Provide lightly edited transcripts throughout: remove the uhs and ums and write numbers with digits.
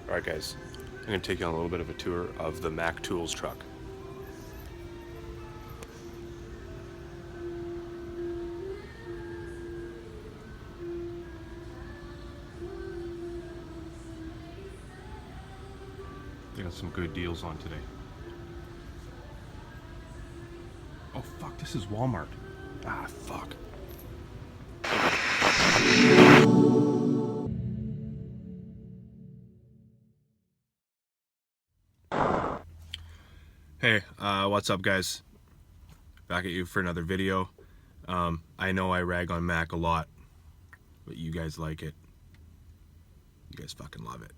Alright guys, I'm going to take you on a little bit of a tour of the Mac Tools truck. They got some good deals on today. Oh fuck, this is Walmart. Ah, fuck. Hey, what's up guys? Back at you for another video. I know I rag on Mac a lot, but you guys like it. You guys fucking love it.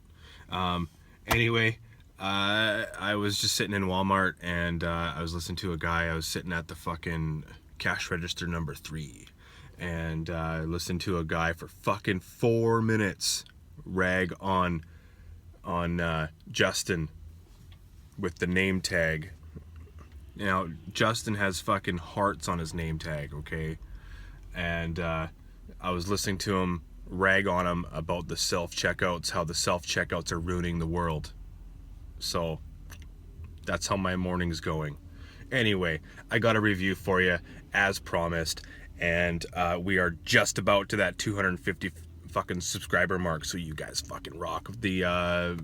Anyway, I was just sitting in Walmart and I was listening to a guy. I was sitting at the fucking cash register number 3 and I listened to a guy for fucking 4 minutes rag on Justin with the name tag. Now, Justin has fucking hearts on his name tag, okay? And I was listening to him rag on him about the self-checkouts, how the self-checkouts are ruining the world. So, that's how my morning's going. Anyway, I got a review for you, as promised, and we are just about to that 250 fucking subscriber mark, so you guys fucking rock. The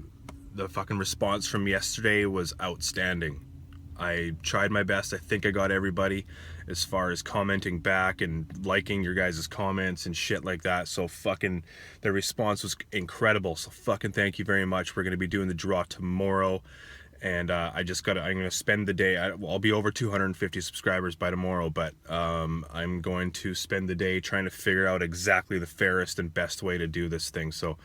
fucking response from yesterday was outstanding. I tried my best. I think I got everybody as far as commenting back and liking your guys' comments and shit like that. So fucking the response was incredible. So fucking thank you very much. We're going to be doing the draw tomorrow. And I'm going to spend the day. I'll be over 250 subscribers by tomorrow, but I'm going to spend the day trying to figure out exactly the fairest and best way to do this thing. So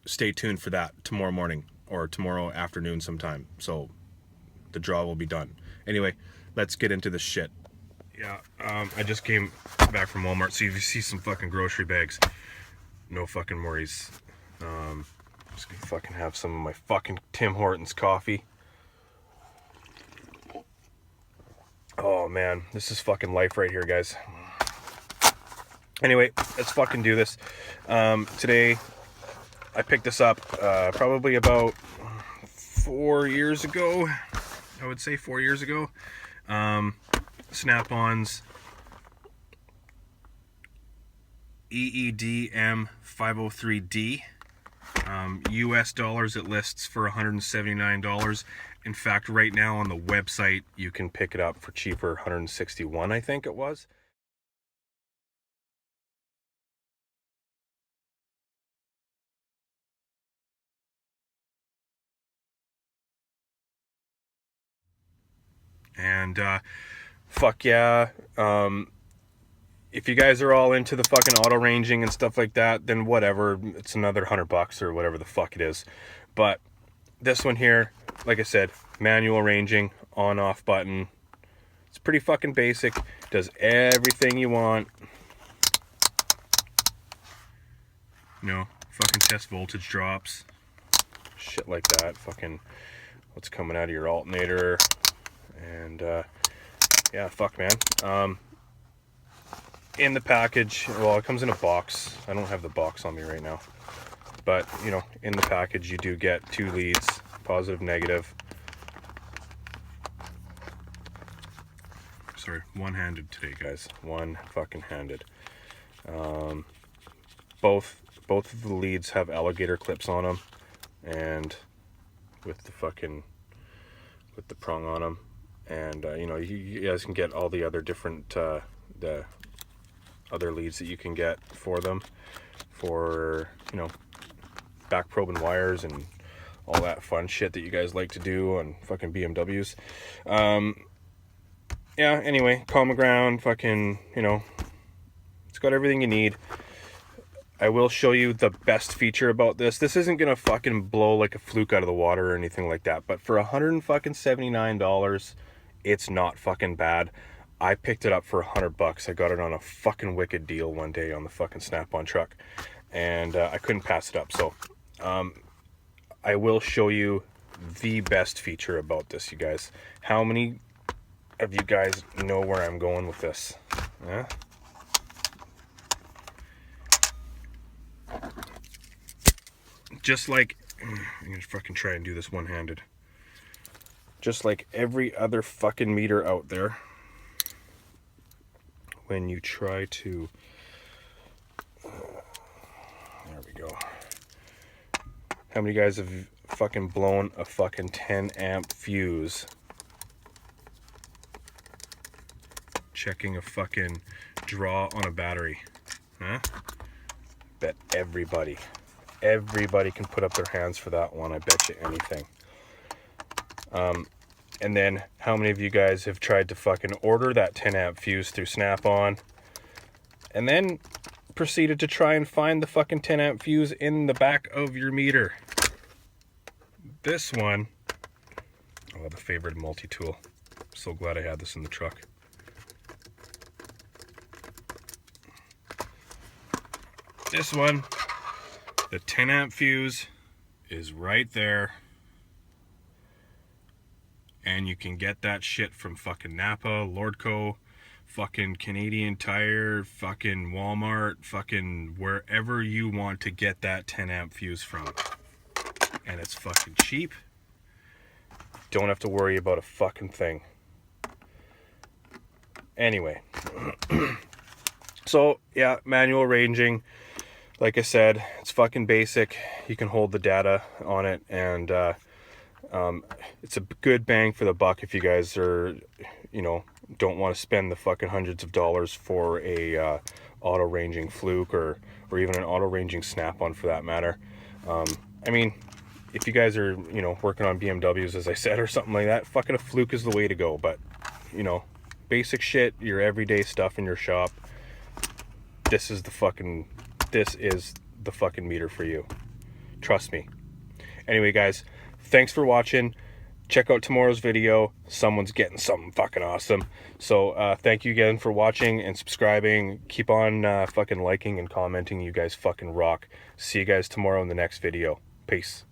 stay tuned for that tomorrow morning or tomorrow afternoon sometime. So the draw will be done. Anyway, let's get into this shit. Yeah, I just came back from Walmart, so if you see some fucking grocery bags, no fucking worries. Just gonna fucking have some of my fucking Tim Hortons coffee. Oh man, this is fucking life right here, guys. Anyway, let's fucking do this. Today, I picked this up probably about 4 years ago. I would say 4 years ago. Snap-on's EEDM503D. US dollars it lists for $179. In fact, right now on the website you can pick it up for cheaper, 161 I think it was. And fuck yeah, if you guys are all into the fucking auto ranging and stuff like that, then whatever, it's another $100 or whatever the fuck it is. But this one here, like I said, manual ranging, on off button. It's pretty fucking basic, does everything you want. You know, fucking test voltage drops, shit like that, fucking what's coming out of your alternator. And yeah, fuck man. In the package, well, it comes in a box. I don't have the box on me right now, but you know, in the package you do get 2 leads, positive, negative. Sorry, one-handed today, guys. One fucking handed. Both of the leads have alligator clips on them, and with the prong on them. And you know, you guys can get all the other different the other leads that you can get for them, for, you know, back probing wires and all that fun shit that you guys like to do on fucking BMWs. Yeah, anyway, common ground, fucking, you know, it's got everything you need. I will show you the best feature about this. This isn't gonna fucking blow like a fluke out of the water or anything like that, but for $179, it's not fucking bad. I picked it up for $100. I got it on a fucking wicked deal one day on the fucking Snap-on truck, and I couldn't pass it up. So I will show you the best feature about this, you guys. How many of you guys know where I'm going with this? Yeah? just like, I'm gonna fucking try and do this one-handed. Just like every other fucking meter out there, when you try to, there we go. How many guys have fucking blown a fucking 10 amp fuse checking a fucking draw on a battery? Huh? Bet everybody can put up their hands for that one. I bet you anything. And then how many of you guys have tried to fucking order that 10 amp fuse through Snap-on and then proceeded to try and find the fucking 10 amp fuse in the back of your meter? This one, oh, the favorite multi-tool. So glad I had this in the truck. This one, the 10 amp fuse is right there. And you can get that shit from fucking Napa, Lordco, fucking Canadian Tire, fucking Walmart, fucking wherever you want to get that 10 amp fuse from. And it's fucking cheap. Don't have to worry about a fucking thing. Anyway. So, yeah, manual ranging. Like I said, it's fucking basic. You can hold the data on it, and it's a good bang for the buck if you guys are, you know, don't want to spend the fucking hundreds of dollars for a auto ranging fluke or even an auto ranging Snap-on for that matter. I mean, if you guys are, you know, working on BMWs, as I said, or something like that, fucking a fluke is the way to go. But, you know, basic shit, your everyday stuff in your shop, this is the fucking meter for you. Trust me. Anyway, guys, thanks for watching. Check out tomorrow's video. Someone's getting something fucking awesome. So thank you again for watching and subscribing. Keep on fucking liking and commenting. You guys fucking rock. See you guys tomorrow in the next video. Peace.